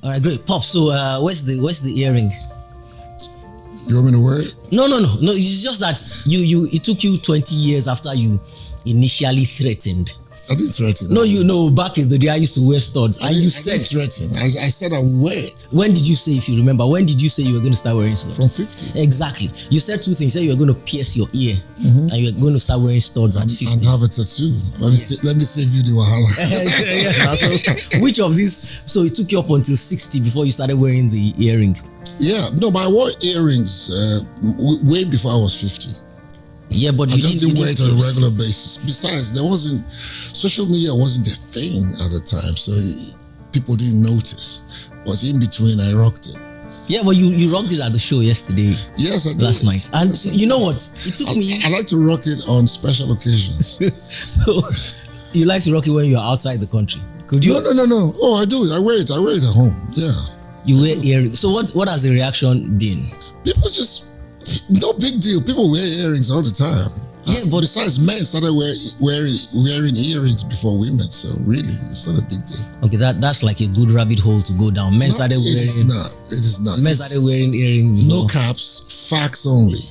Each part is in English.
All right, great. Pop, so where's the earring? You want me to wear it? No. It's just that it took you 20 years after you initially threatened. I didn't threaten. No, back in the day I used to wear studs. I didn't threaten. I said I would wear it. When did you say, if you remember, when did you say you were going to start wearing studs? From 50. Exactly. You said two things. You said you were going to pierce your ear and you were going to start wearing studs at 50. And have a tattoo. Let me save you the wahala. So which of these? So it took you up until 60 before you started wearing the earring. Yeah, no, but I wore earrings way before I was 50. Yeah, but I just didn't wear it on a regular basis. Besides, social media wasn't a thing at the time, so people didn't notice. But in between, I rocked it. Yeah, but you rocked it at the show yesterday. Yes, I did. Last night. And you know what? It took me... I like to rock it on special occasions. So, you like to rock it when you're outside the country? Could you? No. Oh, I do. I wear it at home. Yeah. You wear earrings. So what has the reaction been? People just... No big deal. People wear earrings all the time. Yeah, but besides, men started wearing earrings before women. So really, it's not a big deal. Okay, that's like a good rabbit hole to go down. Men started wearing... It is not. Men started wearing earrings before. No caps, facts only.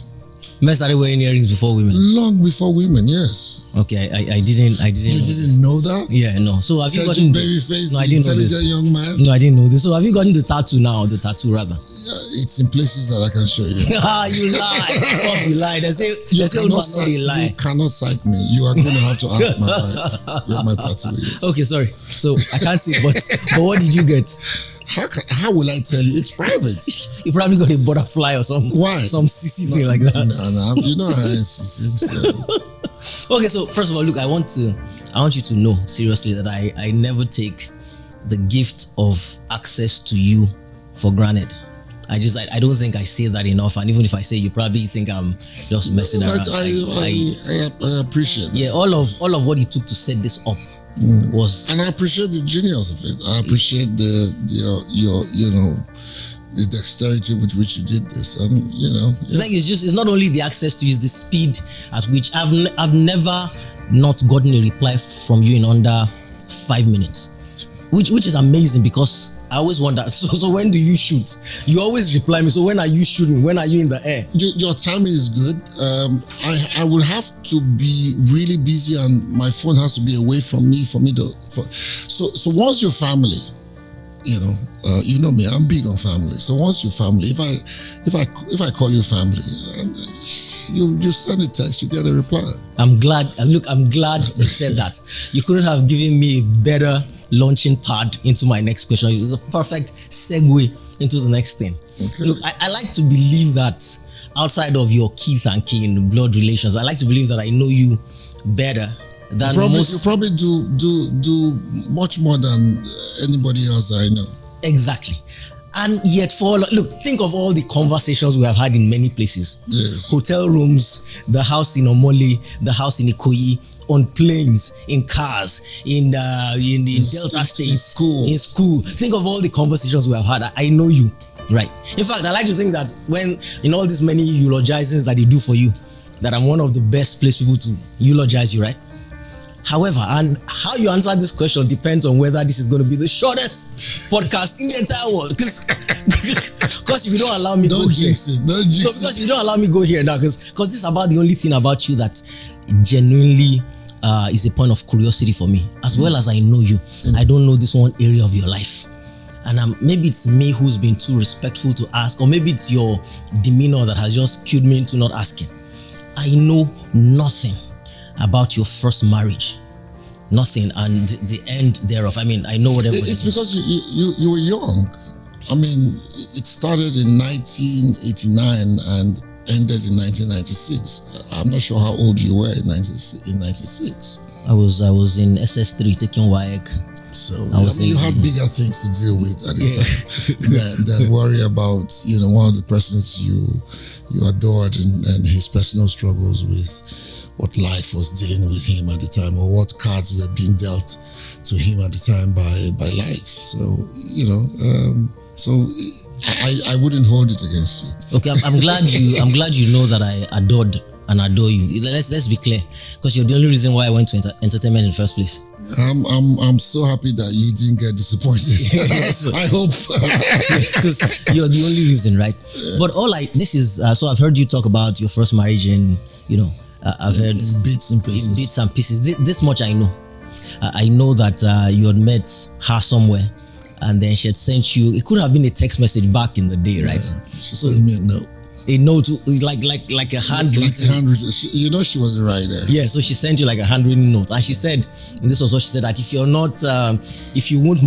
Men started wearing earrings before women. Long before women, yes. Okay, I didn't. You didn't know that? Yeah, no. So have you gotten baby face? No, I didn't know this. Young man. No, I didn't know this. So have you gotten the tattoo now? The tattoo rather. Yeah, it's in places that I can show you. You lie. Oh, you lie. They say lie. You cannot cite me. You are going to have to ask my wife where my tattoo is. Okay, sorry. So I can't see, but what did you get? How will I tell you? It's private. You probably got a butterfly or some CC thing like that. No. You know I ain't CC. So. Okay, so first of all, look, I want you to know seriously that I never take the gift of access to you for granted. I don't think I say that enough, and even if I say, you probably think I'm just messing around. I appreciate that. Yeah, all of what it took to set this up was, and I appreciate the genius of it. I appreciate the dexterity with which you did this. Like it's not only the access to use, the speed at which I've never not gotten a reply from you in under 5 minutes, which is amazing, because I always wonder, so when do you shoot? You always reply me, so when are you shooting? When are you in the air? Your timing is good. I will have to be really busy, and my phone has to be away from me so once your family, you know me, I'm big on family. So once your family, if I call you family, you send a text, you get a reply. I'm glad you said that. You couldn't have given me a better launching pad into my next question. It's a perfect segue into the next thing. Okay. Look, I like to believe that outside of your kith and kin, blood relations, I like to believe that I know you better than most. You probably do much more than anybody else I know. Exactly. And yet, think of all the conversations we have had in many places. Yes. Hotel rooms, the house in Omole, the house in Ikoyi, on planes, in cars, in Delta State, in school. Think of all the conversations we have had. I know you, right? In fact, I like to think that when in all these many eulogizings that they do for you, that I'm one of the best placed people to eulogize you, right? However, and how you answer this question depends on whether this is going to be the shortest podcast in the entire world. Because if you don't allow me go here, because if you don't allow me go here now, because this is about the only thing about you that genuinely is a point of curiosity for me, as well as I know you. I don't know this one area of your life, and maybe it's me who's been too respectful to ask, or maybe it's your demeanor that has just cued me into not asking. I know nothing about your first marriage, nothing, and the end thereof. I mean, I know whatever. It's because you were young. I mean, it started in 1989 and ended in 1996. I'm not sure how old you were in 96. I was in SS3 taking WAEC. So you had bigger things to deal with at the time than worry about one of the persons you adored and his personal struggles with what life was dealing with him at the time, or what cards were being dealt to him at the time by life. So I wouldn't hold it against you. Okay, I'm glad you know that I adored and adore you. Let's be clear, because you're the only reason why I went to entertainment in the first place. I'm so happy that you didn't get disappointed. I hope, because you're the only reason, right? But this is so I've heard you talk about your first marriage, and I've heard in bits and pieces. In bits and pieces. This much I know. I know that you had met her somewhere, and then she had sent you. It could have been a text message back in the day, right? She sent me a note. A note, like a handwritten. She was a writer. Yeah, so she sent you like a handwritten note, and she said, and this was what she said, that if you don't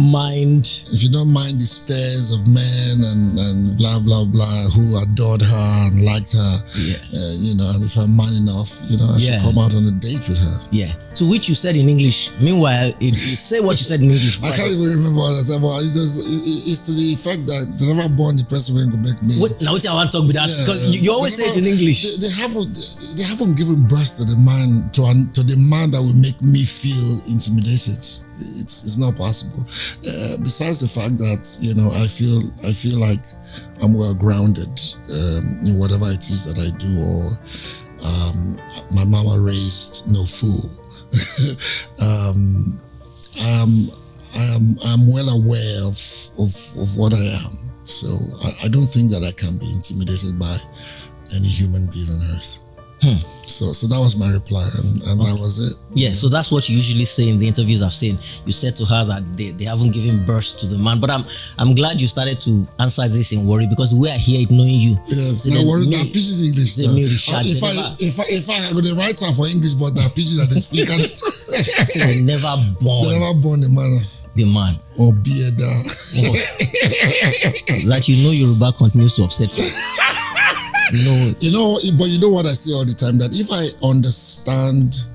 mind the stares of men and blah blah blah who adored her and liked her, and if I'm man enough, I should come out on a date with her. Yeah. To which you said in English. Meanwhile, you say what you said in English. I can't even remember what I said, but it's to the effect that they never born the person who will make me. Wait, now I want to talk with that, because you always say it in English. They haven't given birth to the man to the man that will make me feel intimidated. It's not possible. Besides the fact that I feel like I'm well grounded in whatever it is that I do, or my mama raised no fool. I'm well aware of what I am, so I don't think that I can be intimidated by any human being on earth. So that was my reply, and that was it. Yeah, so that's what you usually say in the interviews I've seen. You said to her that they haven't given birth to the man, but I'm glad you started to answer this in Warri, because the way I hear it, knowing you. Yes, now Warri, that pidgin English. If I go to write her for English, but that pidgin that they speak, so they never born. They never born the man. The man. Or Bieda. Like Yoruba continues to upset me. But you know what I say all the time, that if I understand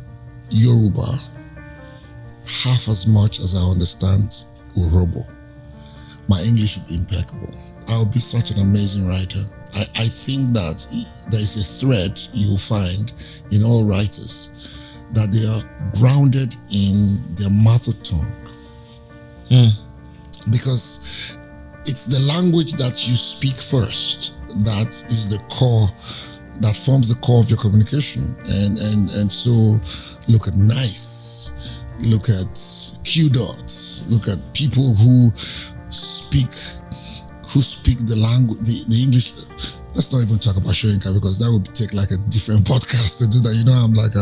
Yoruba half as much as I understand Urobo, my English will be impeccable. I will be such an amazing writer. I think that there is a thread you'll find in all writers, that they are grounded in their mother tongue. Because it's the language that you speak first that is the core, that forms the core of your communication. And so look at nice, look at Q dots, look at people who speak the language, the English. Let's not even talk about Shoyinka, because that would take like a different podcast to do that. I'm like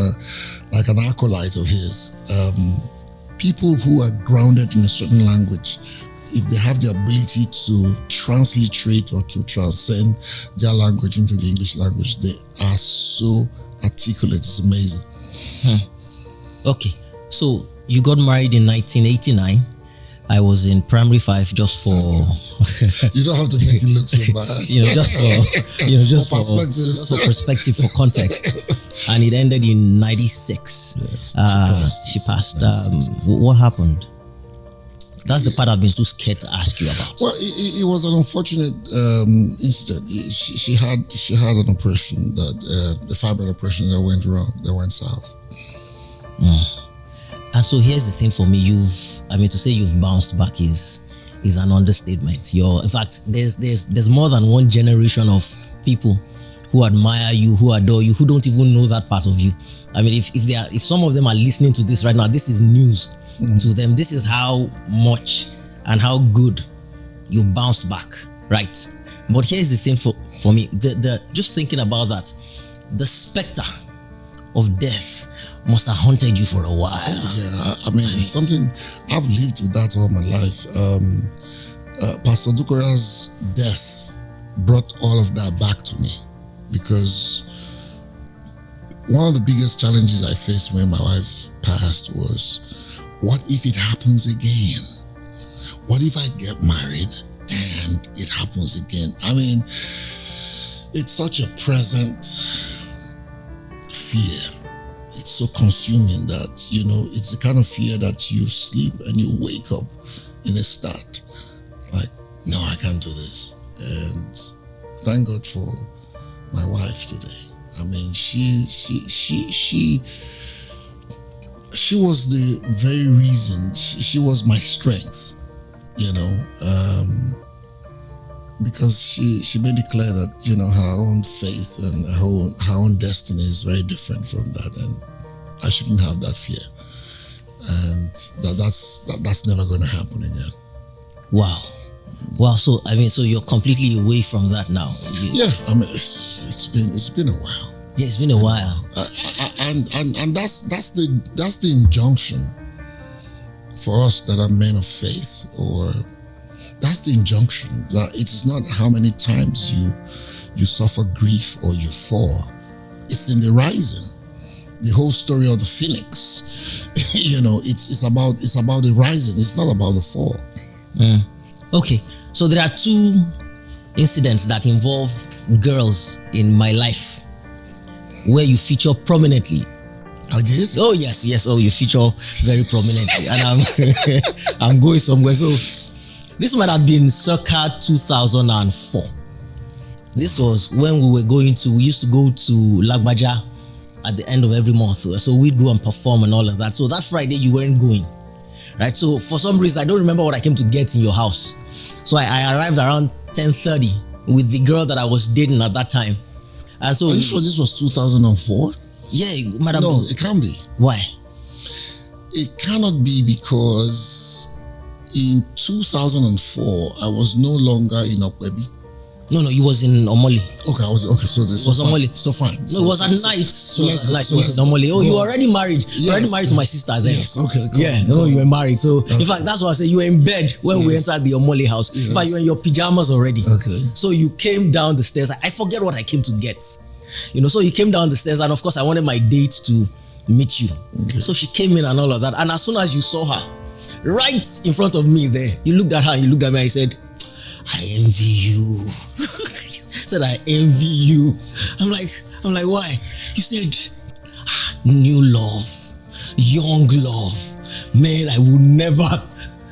an acolyte of his. People who are grounded in a certain language, if they have the ability to transliterate or to transcend their language into the English language, they are so articulate. It's amazing. Okay, so you got married in 1989. I was in primary 5, just for you don't have to make it look so bad. just for perspective, for context. And it ended in 96. Yes, she passed. What happened? That's the part I've been too scared to ask you about. Well, it was an unfortunate incident. She had an operation, that the fibroid operation that went wrong, that went south. And so here's the thing for me. To say you've bounced back is an understatement. In fact, there's more than one generation of people who admire you, who adore you, who don't even know that part of you. If some of them are listening to this right now, this is news to them. This is how much and how good you bounced back, right? But here's the thing for me. The just thinking about that, the specter of death must have haunted you for a while. It's something I've lived with that all my life. Pastor Dukora's death brought all of that back to me, because one of the biggest challenges I faced when my wife passed was, what if it happens again? What if I get married and it happens again? It's such a present fear. It's so consuming that, it's the kind of fear that you sleep and you wake up in a state like, no, I can't do this. And thank God for my wife today. She was the very reason, she was my strength, because she made it clear that, you know, her own faith and her own destiny is very different from that, and I shouldn't have that fear, and that's never going to happen again. Wow. So I mean, so you're completely away from that now. Yeah, I mean, it's been a while. Yeah, it's been a while. And that's the injunction for us that are men of faith, or that's the injunction, that it is not how many times you suffer grief or you fall. It's in the rising. The whole story of the phoenix, you know, it's about the rising. It's not about the fall. Okay, so there are two incidents that involve girls in my life where you feature prominently. I did? Oh yes. Oh, you feature very prominently, and I'm going somewhere. So this might have been circa 2004. This was when we used to go to Lagbaja at the end of every month. So we'd go and perform and all of that. So that Friday you weren't going, right? So for some reason, I don't remember what I came to get in your house. So I arrived around 10:30 with the girl that I was dating at that time. And so, are you sure this was 2004? Yeah, madam. No, it can't be. Why? It cannot be, because in 2004 I was no longer in Okwebi. No, you was in Omoli. Okay, I was okay. So this was Omoli. So fine. No, it was at night. So let's go. So let's Omoli. Oh, you were already married. Yes. You were already married to my sister then. Yes. Okay. You were married. So in fact, that's why I said you were in bed when we entered the Omoli house. Yes. In fact, you were in your pajamas already. Okay. So you came down the stairs. I forget what I came to get. You know, so you came down the stairs, and of course, I wanted my date to meet you. Okay. So she came in and all of that. And as soon as you saw her, right in front of me there, you looked at her and you looked at me and you said, I envy you. Said, I envy you. I'm like, why? You said, new love, young love. Man, I will never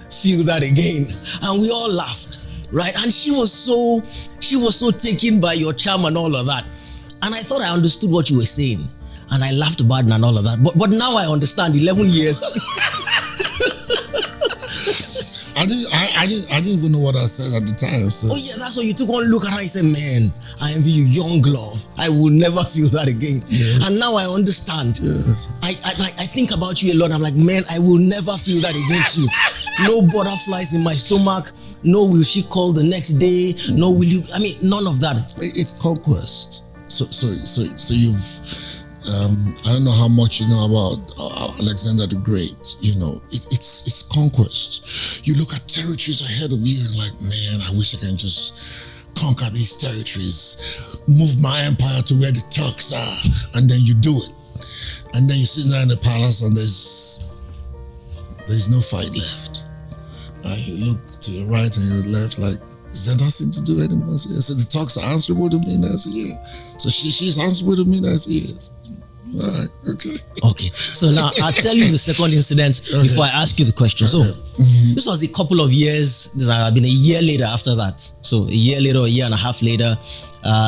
feel that again. And we all laughed, right? And she was so taken by your charm and all of that. And I thought I understood what you were saying. And I laughed about it and all of that. But now I understand 11 years. I didn't even know what I said at the time. So. Oh yeah, that's why you took one look at her and said, man, I envy you, young love. I will never feel that again. Yeah. And now I understand. Yeah. I think about you a lot. I'm like, man, I will never feel that again too. No butterflies in my stomach. No will she call the next day. No will you, I mean, none of that. It's conquest. So you've I don't know how much you know about Alexander the Great. You know, it's conquest. You look at territories ahead of you and like, man, I wish I can just conquer these territories, move my empire to where the Turks are, and then you do it. And then you sit there in the palace and there's no fight left. You look to your right and your left like, is there nothing to do anymore? I said, the Turks are answerable to me. And I said, yeah. So she's answerable to me. And I said, yes. All right, okay. Okay, so now I'll tell you the second incident before I ask you the question. So this was a couple of years. This had been a year later after that. So a year later, a year and a half later.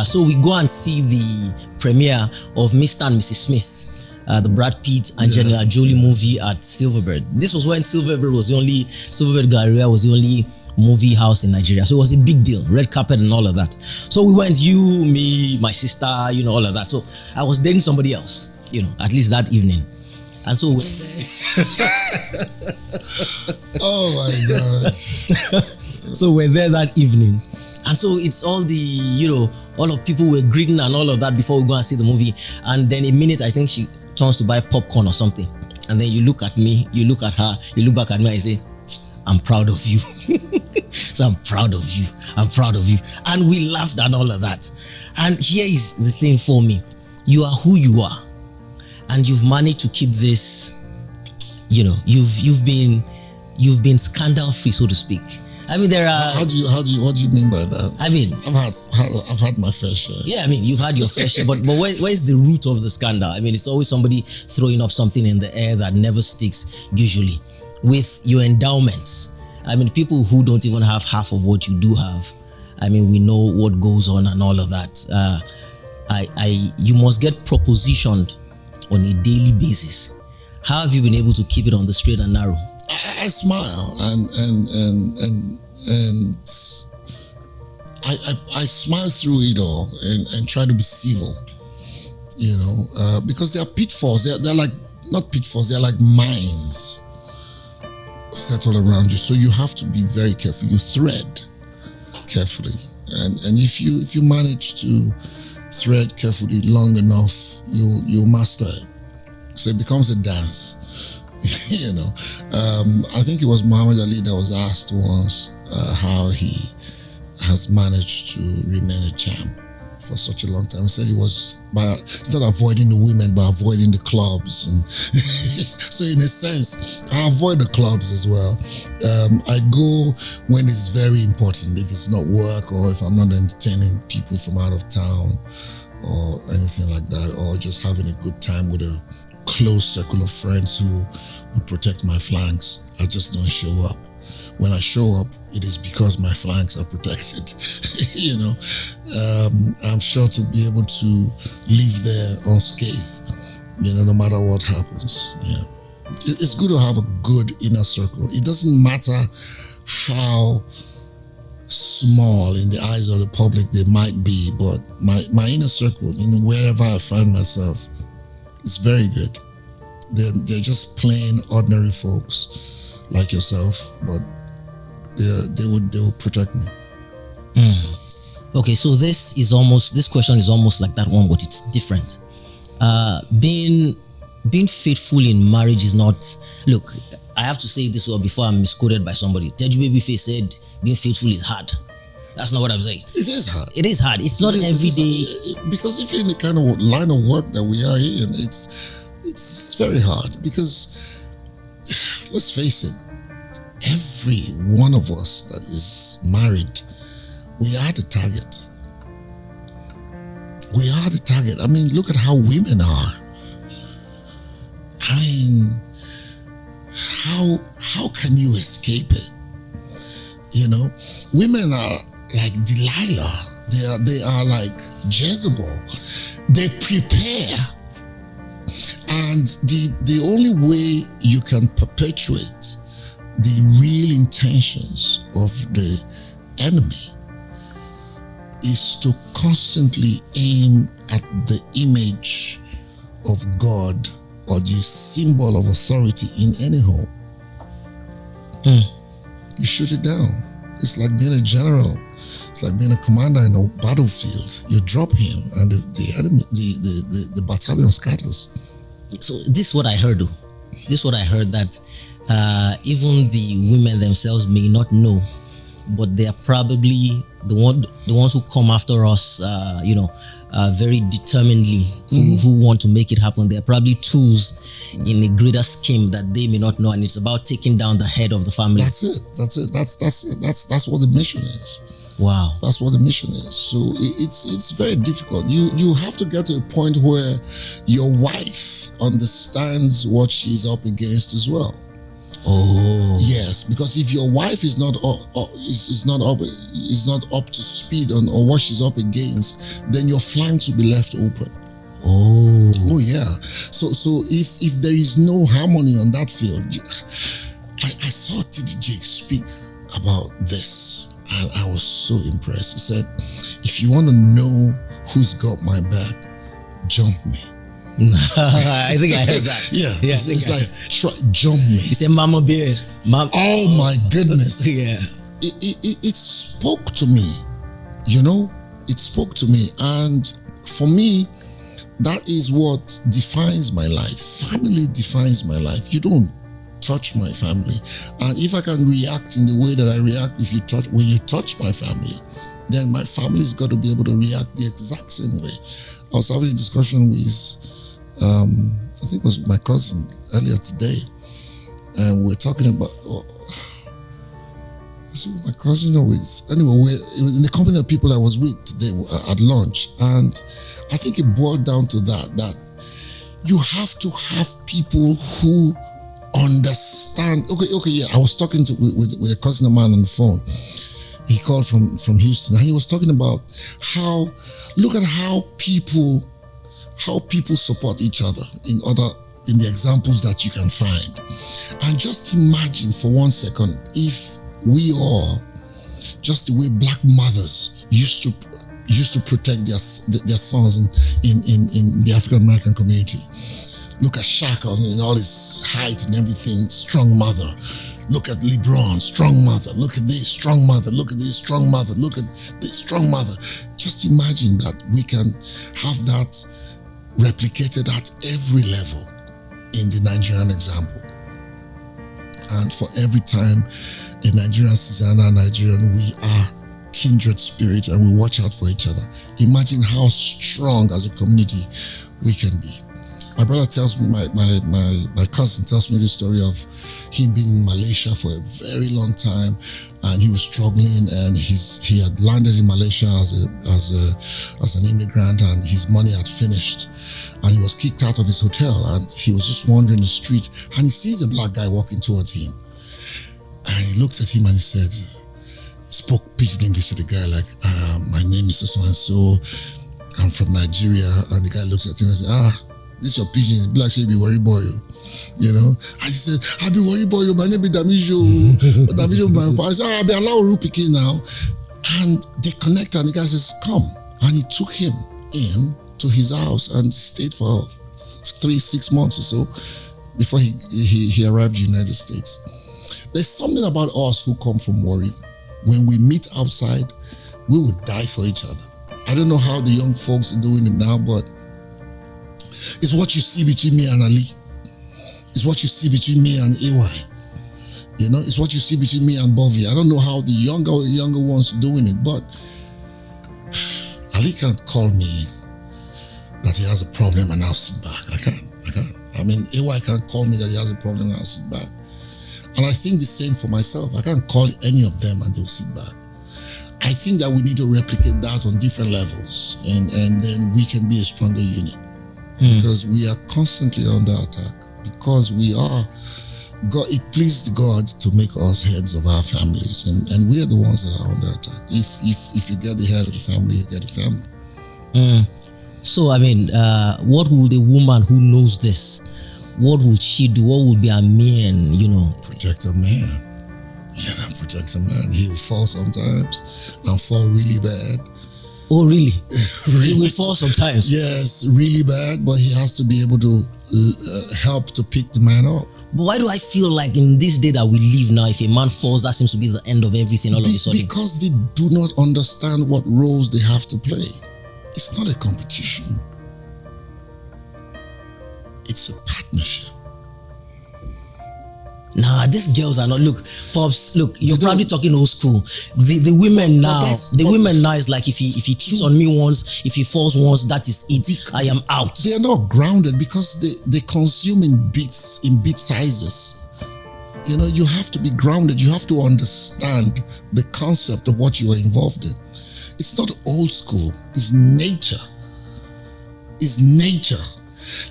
So we go and see the premiere of Mr. and Mrs. Smith, the Brad Pitt and Angelina Jolie movie at Silverbird. This was when Silverbird Galleria was the only movie house in Nigeria. So it was a big deal, red carpet and all of that. So we went, you, me, my sister, you know, all of that. So I was dating somebody else, you know, at least that evening. And so we went there. Oh my God. So we're there that evening. And so it's all the, you know, all of people were greeting and all of that before we go and see the movie. And then a minute, I think she turns to buy popcorn or something. And then you look at me, you look at her, you look back at me and say, I'm proud of you. So I'm proud of you. I'm proud of you. And we laughed and all of that. And here is the thing for me. You are who you are. And you've managed to keep this, you know, you've been scandal free, so to speak. I mean, there are. What do you mean by that? I mean, I've had my fair share. Yeah, I mean, you've had your fair share, but where's the root of the scandal? I mean, it's always somebody throwing up something in the air that never sticks, usually. With your endowments, I mean, people who don't even have half of what you do have, I mean, we know what goes on and all of that. You must get propositioned on a daily basis. How have you been able to keep it on the straight and narrow? I smile and I smile through it all and try to be civil, because there are pitfalls. They're like, not pitfalls, they're like mines set all around you. So you have to be very careful. You thread carefully. And if you manage to thread carefully long enough, you'll master it. So it becomes a dance. I think it was Muhammad Ali that was asked once how he has managed to remain a champ for such a long time. He said it's not avoiding the women, but avoiding the clubs. And so in a sense, I avoid the clubs as well. I go when it's very important, if it's not work or if I'm not entertaining people from out of town or anything like that, or just having a good time with a close circle of friends who protect my flanks. I just don't show up. When I show up, it is because my flanks are protected. I'm sure to be able to live there unscathed, no matter what happens. Yeah, it's good to have a good inner circle. It doesn't matter how small in the eyes of the public they might be, but my inner circle, in wherever I find myself, is very good. They're just plain ordinary folks like yourself, but they will protect me. Okay, so this question is almost like that one, but it's different. Being faithful in marriage is not. Look, I have to say this before I'm misquoted by somebody. Teju Babyface said being faithful is hard. That's not what I'm saying. It is hard. It is hard. It's not every day. Because if you're in the kind of line of work that we are in, it's very hard. Because let's face it, every one of us that is married, we are the target. We are the target. I mean, look at how women are. I mean, how can you escape it? Women are like Delilah. They are like Jezebel. They prepare. And the only way you can perpetuate the real intentions of the enemy is to constantly aim at the image of God or the symbol of authority in any home. You shoot it down. It's like being a general. It's like being a commander in a battlefield. You drop him and the enemy, the battalion scatters. So this is what I heard, though. This is what I heard, that even the women themselves may not know, but they are probably the ones who come after us, very determinedly, who want to make it happen. They are probably tools in a greater scheme that they may not know, and it's about taking down the head of the family. That's it. That's what the mission is. Wow. That's what the mission is. So it's very difficult. You have to get to a point where your wife understands what she's up against as well. Oh yes, because if your wife is not up to speed on what she's up against, then your flanks will be left open. Oh yeah. So if there is no harmony on that field, I saw T.D. Jakes speak about this, and I was so impressed. He said, "If you want to know who's got my back, jump me." I think I heard that. Yeah. It's like, jump me. He said, "Mama bear." Oh my goodness. Yeah. It spoke to me. It spoke to me, and for me, that is what defines my life. Family defines my life. You don't touch my family, and if I can react in the way that I react, when you touch my family, then my family's got to be able to react the exact same way. I was having a discussion with I think it was my cousin earlier today, and we're talking about my cousin anyway, it was in the company of people I was with today at lunch, and I think it boiled down to that you have to have people who understand. Okay, yeah. I was talking with a cousin of mine on the phone. He called from Houston, and he was talking about look at how people support each other in the examples that you can find. And just imagine for 1 second if we all just the way black mothers used to protect their sons in the African American community. Look at Shaq in all his height and everything, strong mother. Look at LeBron, strong mother. Look at this, strong mother. Look at this, strong mother. Look at this, strong mother. Just imagine that we can have that replicated at every level in the Nigerian example. And for every time a Nigerian sees another Nigerian, we are kindred spirit and we watch out for each other. Imagine how strong as a community we can be. My brother tells me, my cousin tells me the story of him being in Malaysia for a very long time, and he was struggling, and he had landed in Malaysia as an immigrant, and his money had finished, and he was kicked out of his hotel, and he was just wandering the street, and he sees a black guy walking towards him, and he looked at him and he said, spoke pidgin English to the guy like, my name is so and so, I'm from Nigeria, and the guy looks at him and says, this your pidgin, black say be Warri boy, you know. And he said, I be Warri boy, my name is Damijo. Damijo, my father. I said, I be allowed Rupiki now. And they connect, and the guy says, come. And he took him in to his house and stayed for 3-6 months or so before he arrived in the United States. There's something about us who come from Warri. When we meet outside, we would die for each other. I don't know how the young folks are doing it now, but it's what you see between me and Ali. It's what you see between me and AY. You know, it's what you see between me and Bovie. I don't know how the younger ones are doing it, but Ali can't call me that he has a problem and I'll sit back. I can't. I mean, AY can't call me that he has a problem and I'll sit back. And I think the same for myself. I can't call any of them and they'll sit back. I think that we need to replicate that on different levels, and then we can be a stronger unit. Because we are constantly under attack. Because we are God, it pleased God to make us heads of our families, and we are the ones that are under attack. If you get the head of the family, you get the family. So I mean, what would a woman who knows this, what would she do? What would be a man? Protect a man. Yeah, protect a man. He will fall sometimes and fall really bad. Oh, really? Really? He will fall sometimes. Yes, really bad, but he has to be able to help to pick the man up. But why do I feel like in this day that we live now, if a man falls, that seems to be the end of everything all of a sudden? Because they do not understand what roles they have to play. It's not a competition. It's a partnership. Nah, these girls are not. Look, Pops. Look, you're probably talking old school. The women now, women now is like if he cheats on me once, if he falls once, that is it. I am out. They are not grounded because they consume in bit sizes. You have to be grounded. You have to understand the concept of what you are involved in. It's not old school. It's nature. It's nature.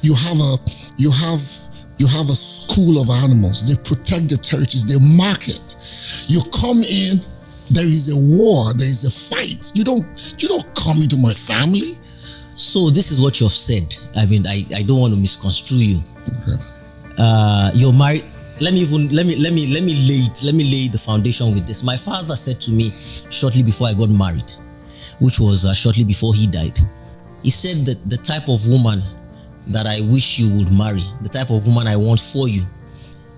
You have a school of animals. They protect the territories. They mark it. You come in, there is a war. There is a fight. You don't come into my family. So this is what you've said. I mean, I don't want to misconstrue you. Okay. You're married. Let me lay the foundation with this. My father said to me shortly before I got married, which was shortly before he died. He said that the type of woman that I wish you would marry, the type of woman I want for you,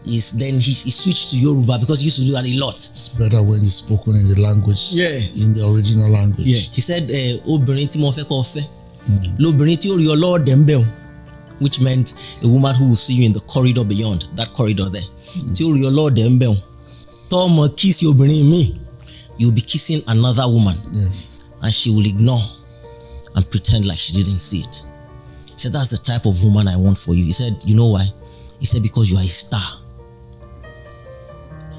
is then he switched to Yoruba because he used to do that a lot. It's better when it's spoken in the language, in the original language. Yeah. He said, obìnrin tí mo fẹ́ kó fẹ́, lóbìnrin tí ó rí ọlọ́ọ̀dẹ̀ ń bẹ̀, which meant a woman who will see you in the corridor beyond, that corridor there. Tí ó rí ọlọ́ọ̀dẹ̀ ń bẹ̀, tó ọmọ kiss obìnrin mi, you'll be kissing another woman. Yes. And she will ignore and pretend like she didn't see it. He said, that's the type of woman I want for you. He said, you know why? He said, because you are a star.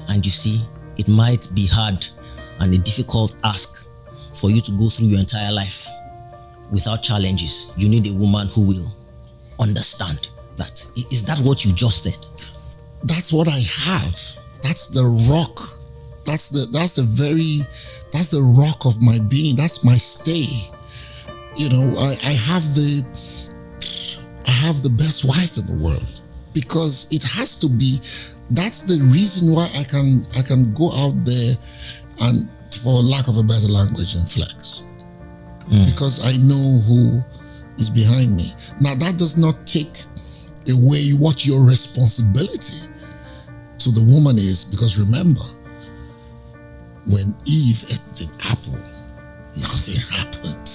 And you see, it might be hard and a difficult ask for you to go through your entire life without challenges. You need a woman who will understand that. Is that what you just said? That's what I have. That's the rock. That's the rock of my being. That's my stay. I have the best wife in the world because it has to be. That's the reason why I can go out there and for lack of a better language, and flex. Because I know who is behind me. Now, that does not take away what your responsibility to the woman is, because remember, when Eve ate the apple, nothing happened,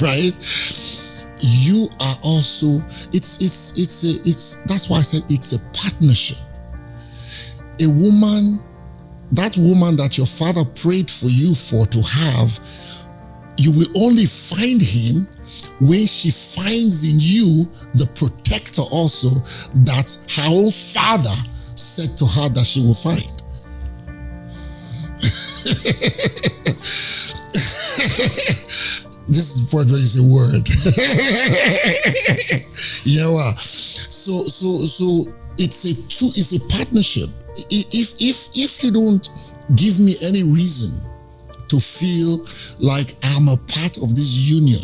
right? You are also, that's why I said it's a partnership. A woman, that woman that your father prayed for you for to have, you will only find him when she finds in you the protector also that her own father said to her that she will find. This is the point where you say word. Yeah. So it's a partnership. If you don't give me any reason to feel like I'm a part of this union,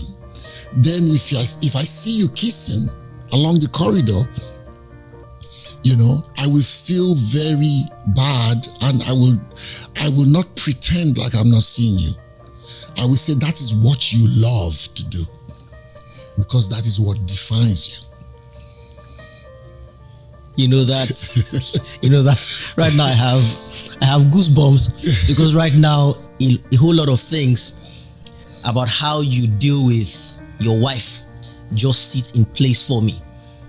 then if I see you kissing along the corridor, I will feel very bad, and I will not pretend like I'm not seeing you. I will say that is what you love to do, because that is what defines you. You know that right now I have goosebumps, because right now a whole lot of things about how you deal with your wife just sits in place for me.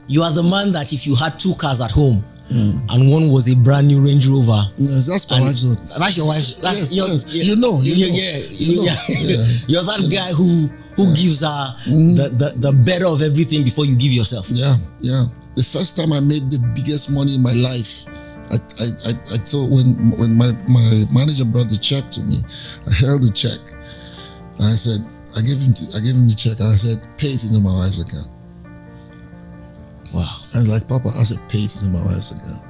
You are the man that if you had 2 cars at home, and one was a brand new Range Rover. Yes, that's my wife's own. That's your wife's. That's yes. You're that guy who gives her the better of everything before you give yourself. Yeah. The first time I made the biggest money in my life, I told when my manager brought the check to me, I held the check and I said, I gave him the check and I said, pay it into my wife's account. Wow. I was like, Papa, I said, pay it into my wife's account.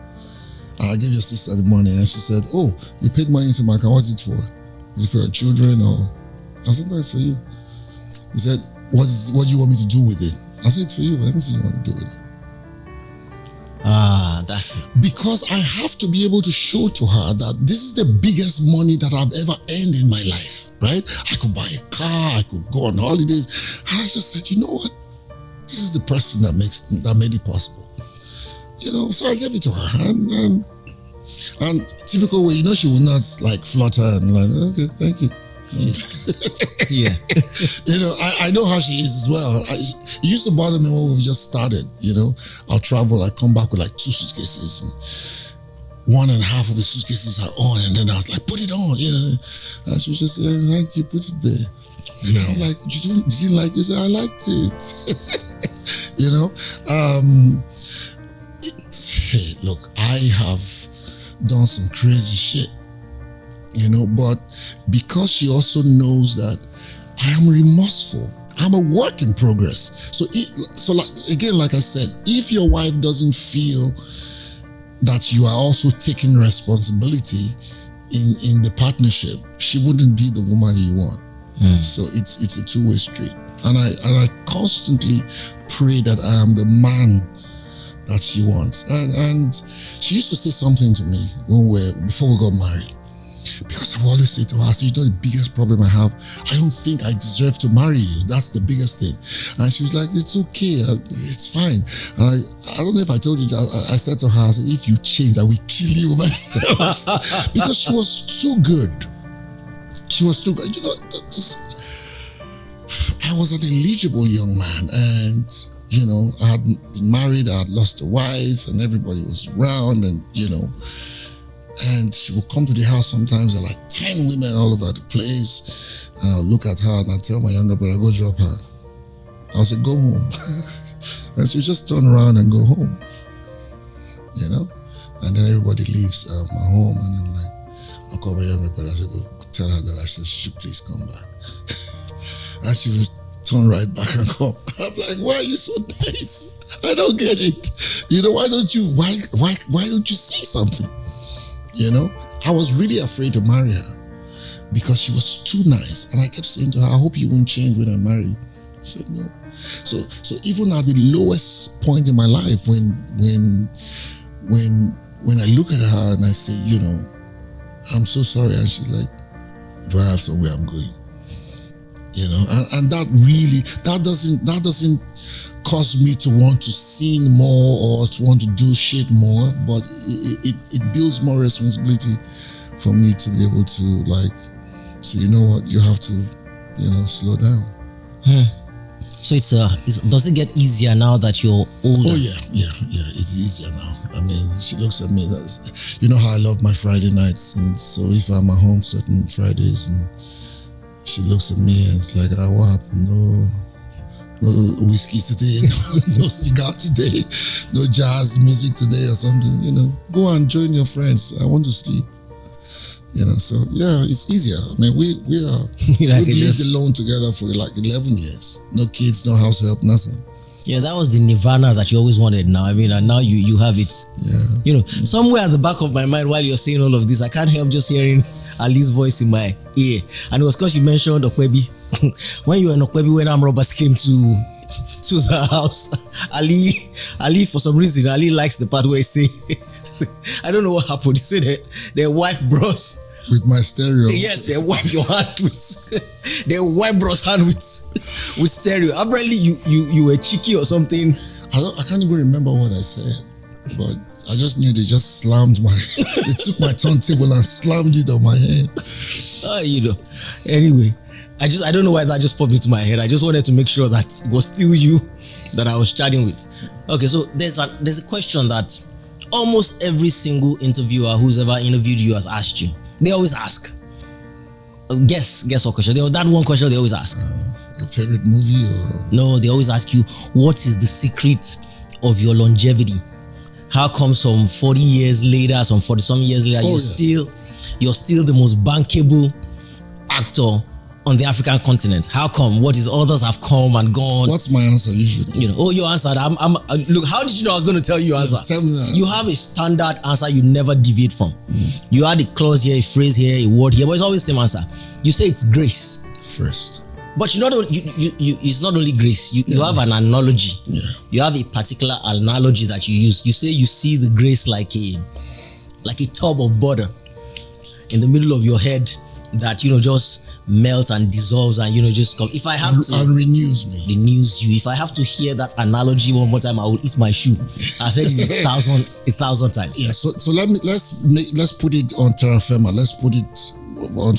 I gave your sister the money, and she said, oh, you paid money into my account, what's it for? Is it for your children, or? I said, no, it's for you. He said, what do you want me to do with it? I said, it's for you, anything you want to do with it. That's it. Because I have to be able to show to her that this is the biggest money that I've ever earned in my life, right? I could buy a car, I could go on holidays. And I just said, you know what? This is the person that made it possible. So I gave it to her. And typical way, she will not like flutter and like, okay, thank you. Yeah. I know how she is as well. It used to bother me when we just started, I'll travel, I come back with like 2 suitcases, and 1.5 of the suitcases are on, and then I was like, put it on, and she was just saying, thank you, put it there. I'm like, you didn't like it? You said, I liked it. Hey, look, I have done some crazy shit, but because she also knows that I am remorseful, I'm a work in progress. So like I said, if your wife doesn't feel that you are also taking responsibility in the partnership, she wouldn't be the woman you want. So it's a two-way street, and I constantly pray that I am the man that she wants. And she used to say something to me before we got married, because I would always say to her, the biggest problem I have, I don't think I deserve to marry you. That's the biggest thing. And she was like, it's okay, it's fine. And I don't know if I told you, I said to her, I said, if you change, I will kill you myself. Because she was too good. She was too good. I was an eligible young man, and I had been married, I had lost a wife, and everybody was around, and and she would come to the house sometimes, there were like 10 women all over the place, and I'll look at her and I'll tell my younger brother, go drop her. I'll say, go home. And she would just turn around and go home, and then everybody leaves my home, and I'm like, I'll call my younger brother, I say, go tell her that I said she should please come back. And she would turn right back and come. I'm like, why are you so nice? I don't get it. Why don't you say something? I was really afraid to marry her because she was too nice. And I kept saying to her, I hope you won't change when I marry you. She said no. So even at the lowest point in my life, when I look at her and I say, I'm so sorry, and she's like, Do I have somewhere I'm going? You know, and that doesn't cause me to want to sin more or to want to do shit more, but it builds more responsibility for me to be able to like say, you know what, you have to, you know, slow down. So does it get easier now that you're older? Oh yeah, it's easier now. I mean, she looks at me, you know how I love my Friday nights, and so if I'm at home certain Fridays, and she looks at me and it's like, what happened? No whiskey today, no cigar today, no jazz music today or something, you know. Go and join your friends. I want to sleep. You know, so yeah, it's easier. I mean, we've lived alone together for like 11 years. No kids, no house help, nothing. Yeah, that was the nirvana that you always wanted now. I mean, and now you have it. Yeah. You know, somewhere at the back of my mind while you're saying all of this, I can't help just hearing Ali's voice in my ear. And it was because you mentioned Okwebi. When you were in Okwebi, when armed robbers came to the house, Ali, for some reason, Ali likes the part where he say, I don't know what happened. He said they wipe bros. With my stereo. Yes, they wipe your hand with, they wipe bro's hand with stereo. Apparently you were cheeky or something. I can't even remember what I said, but I just knew they just slammed they took my turntable and slammed it on my head. You know. Anyway, I don't know why that just popped into my head. I just wanted to make sure that it was still you that I was chatting with. Okay, so there's a question that almost every single interviewer who's ever interviewed you has asked you. They always ask. Guess what question? That one question they always ask. Your favorite movie or? No, they always ask you, what is the secret of your longevity? How come some 40 years later, some 40-some years later, you're still the most bankable actor on the African continent? How come? What is others have come and gone? What's my answer usually? You know, you answered. Look, how did you know I was going to tell you your answer? Tell me that. You have a standard answer you never deviate from. You had a clause here, a phrase here, a word here, but it's always the same answer. You say it's grace first. But it's not only grace. You have an analogy. Yeah. You have a particular analogy that you use. You say you see the grace like a tub of butter in the middle of your head that just melts and dissolves and just come. If I have to, and renews me. Renews you. If I have to hear that analogy one more time, I will eat my shoe. I've heard it a thousand times. Yeah. So let's put it on terra firma. Let's put it on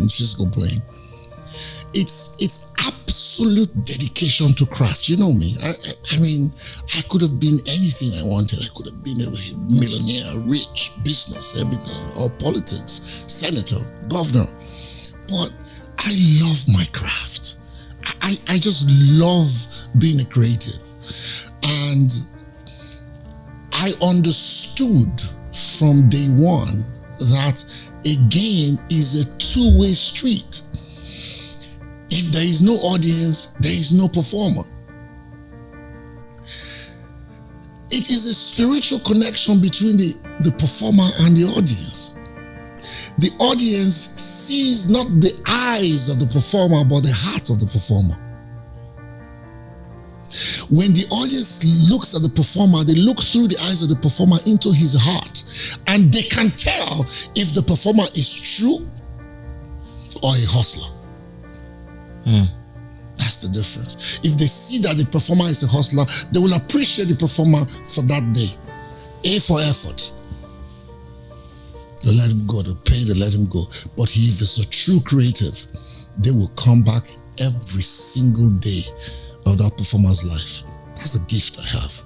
physical plane. It's absolute dedication to craft. You know me. I mean, I could have been anything I wanted. I could have been a millionaire, rich, business, everything, or politics, senator, governor. But I love my craft. I just love being a creative. And I understood from day one that a game is a two-way street. If there is no audience, there is no performer. It is a spiritual connection between the performer and the audience. The audience sees not the eyes of the performer, but the heart of the performer. When the audience looks at the performer, they look through the eyes of the performer into his heart, and they can tell if the performer is true or a hustler. That's the difference. If they see that the performer is a hustler, they will appreciate the performer for that day. A for effort. They let him go. They pay, they let him go. But if it's a true creative, they will come back every single day of that performer's life. That's the gift I have.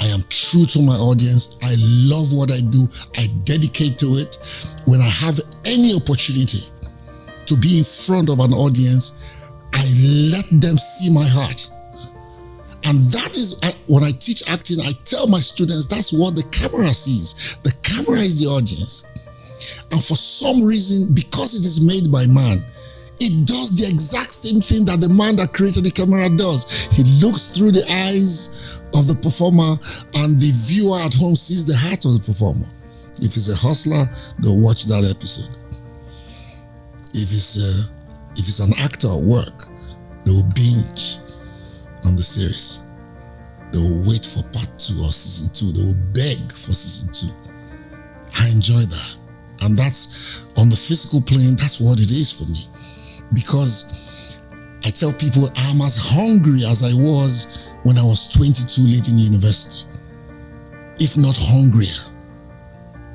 I am true to my audience. I love what I do. I dedicate to it. When I have any opportunity to be in front of an audience, I let them see my heart. And that is, when I teach acting, I tell my students, that's what the camera sees. The camera is the audience. And for some reason, because it is made by man, it does the exact same thing that the man that created the camera does. He looks through the eyes of the performer, and the viewer at home sees the heart of the performer. If it's a hustler, they'll watch that episode. If it's an actor at work, they will binge on the series. They will wait for part 2 or season 2. They will beg for season 2. I enjoy that. And that's on the physical plane, that's what it is for me. Because I tell people I'm as hungry as I was when I was 22 leaving university, if not hungrier,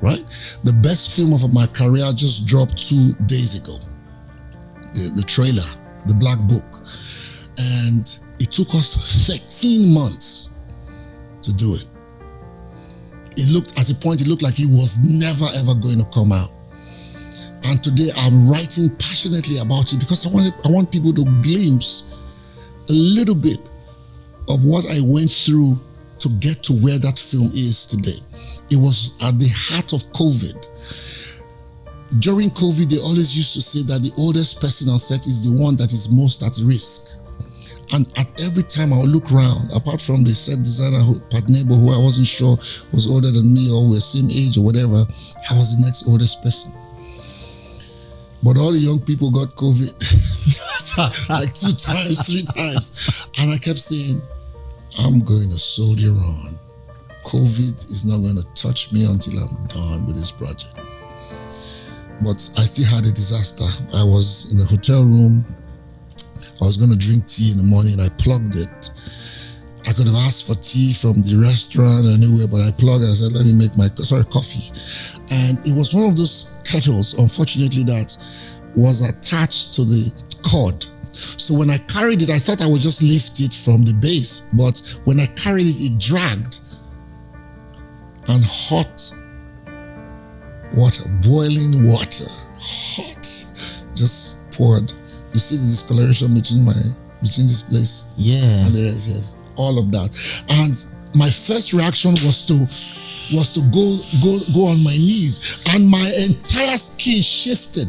right? The best film of my career just dropped 2 days ago. The trailer, The Black Book. And it took us 13 months to do it. At a point, it looked like it was never ever going to come out. And today I'm writing passionately about it because I want people to glimpse a little bit of what I went through to get to where that film is today. It was at the heart of COVID. During COVID, they always used to say that the oldest person on set is the one that is most at risk. And at every time I would look around, apart from the set designer, neighbor who I wasn't sure was older than me or we're same age or whatever, I was the next oldest person. But all the young people got COVID like 2 times, 3 times. And I kept saying, I'm going to soldier on. COVID is not going to touch me until I'm done with this project. But I still had a disaster. I was in the hotel room. I was going to drink tea in the morning. I plugged it. I could have asked for tea from the restaurant or anywhere, but I plugged it. I said, let me make coffee. And it was one of those kettles, unfortunately, that was attached to the cord. So when I carried it, I thought I would just lift it from the base. But when I carried it, it dragged. And hot water, boiling water, hot, just poured. You see the discoloration between this place? Yeah. And the rest, yes. All of that. And my first reaction was to go on my knees, and my entire skin shifted.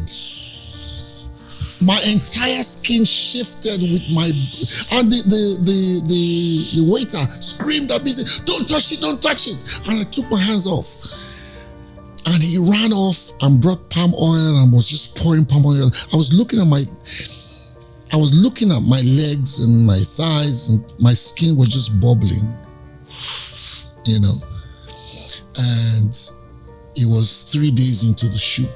My entire skin shifted with my, and the waiter screamed at me, said, don't touch it, don't touch it. And I took my hands off. And he ran off and brought palm oil and was just pouring palm oil. I was looking at my legs and my thighs, and my skin was just bubbling, you know. And it was 3 days into the shoot.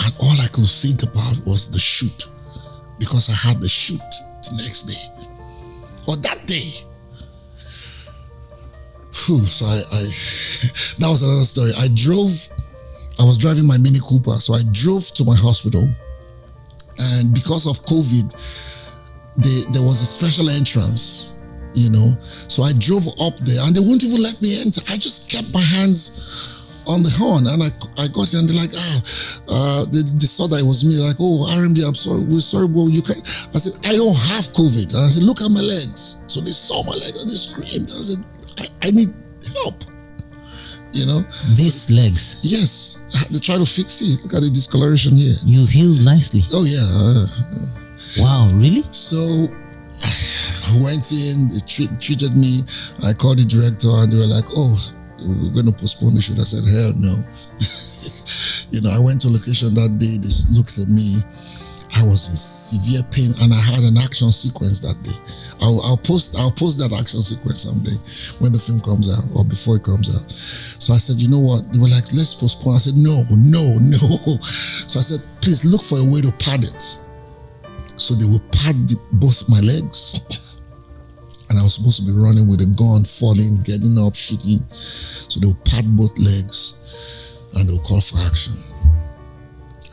And all I could think about was the shoot, because I had the shoot the next day or that day. So I that was another story. I was driving my Mini Cooper, so I drove to my hospital, and because of COVID, there was a special entrance, you know. So I drove up there, and they wouldn't even let me enter. I just kept my hands on the horn, and I got in, and they're like, they saw that it was me, like, oh, R.M.D, I'm sorry, we're sorry, bro, you can't. I said, I don't have COVID. And I said, look at my legs. So they saw my legs and they screamed. I said, I need help, you know. These legs? Yes, they try to fix it. Look at the discoloration here. You've healed nicely. Oh yeah. Wow, really? So I went in, they treated me. I called the director, and they were like, oh, we're going to postpone the shoot. I said, hell no. You know, I went to location that day. They looked at me. I was in severe pain, and I had an action sequence that day. I'll post that action sequence someday when the film comes out or before it comes out. So I said, you know what? They were like, let's postpone. I said, no. So I said, please look for a way to pad it. So they would pad both my legs. And I was supposed to be running with a gun, falling, getting up, shooting. So they would pad both legs, and they would call for action.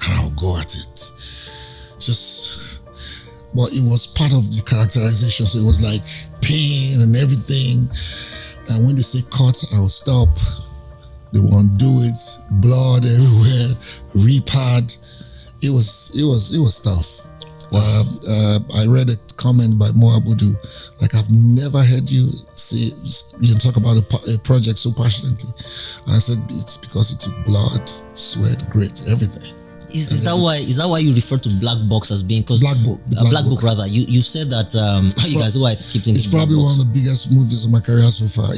And I'll go at it. But it was part of the characterization. So it was like pain and everything. And when they say cut, I'll stop. They won't do it. Blood everywhere. Repad. It was tough. I read a comment by Mo Abudu, like, I've never heard you talk about a project so passionately. And I said, it's because it took blood, sweat, grit, everything. Is that why you refer to Black Box as being, because Black Book rather? You said that you guys why I keep thinking it's probably one of the biggest movies of my career so far.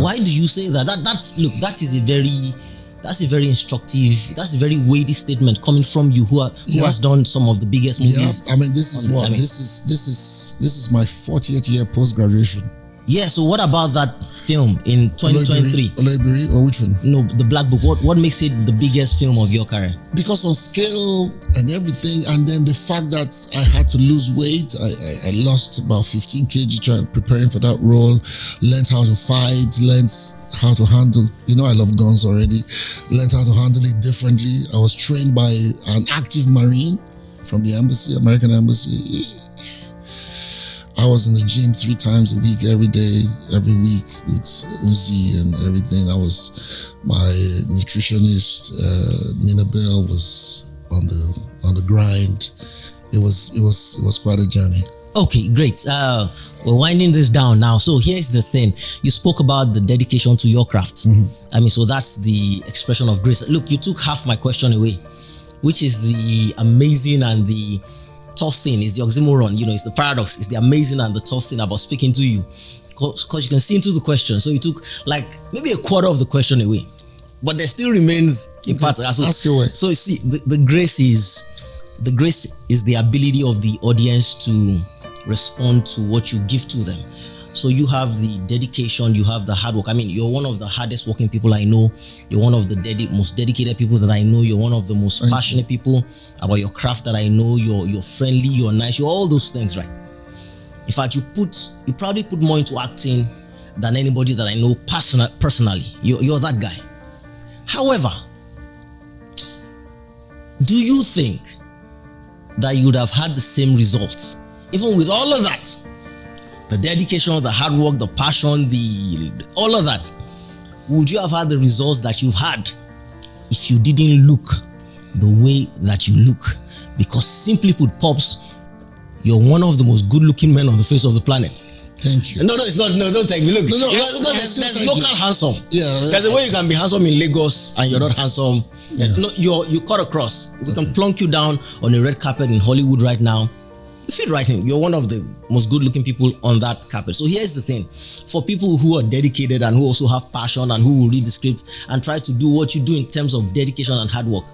Why do you say that? That is a very instructive, that's a very weighty statement coming from you who has done some of the biggest movies. Yeah, I mean, this is my 40th year post-graduation. Yeah, so what about that film in 2023? Olebiri, or which one? No, the Black Book. What makes it the biggest film of your career? Because on scale and everything, and then the fact that I had to lose weight, I lost about 15 kg preparing for that role, learned how to fight, learned how to handle, I love guns already, learned how to handle it differently. I was trained by an active Marine from the embassy, American embassy. I was in the gym 3 times a week, every day, every week with Uzi and everything. I was my nutritionist. Nina Bell was on the grind. It was quite a journey. Okay, great. We're winding this down now. So here's the thing. You spoke about the dedication to your craft. I mean, so that's the expression of grace. Look, you took half my question away, which is the amazing and the tough thing, is the oxymoron, it's the paradox, it's the amazing and the tough thing about speaking to you, because you can see into the question. So you took like maybe a quarter of the question away, but there still remains a part. So, ask away. So you see, the grace is the ability of the audience to respond to what you give to them. So you have the dedication, you have the hard work. I mean, you're one of the hardest working people I know. You're one of the most dedicated people that I know. You're one of the most passionate people about your craft that I know. You're friendly, you're nice, you're all those things, right? In fact, you probably put more into acting than anybody that I know personally. You're that guy. However, do you think that you would have had the same results, even with all of that? The dedication, the hard work, the passion, all of that. Would you have had the results that you've had if you didn't look the way that you look? Because simply put, Pops, you're one of the most good-looking men on the face of the planet. Thank you. No, it's not. No, don't thank me. Look, because there's local handsome. Yeah. There's a way you can be handsome in Lagos and you're not handsome. Yeah. No, you cut across. We can plunk you down on a red carpet in Hollywood right now. You fit right in. You're one of the most good-looking people on that carpet. So here's the thing. For people who are dedicated and who also have passion and who will read the script and try to do what you do in terms of dedication and hard work,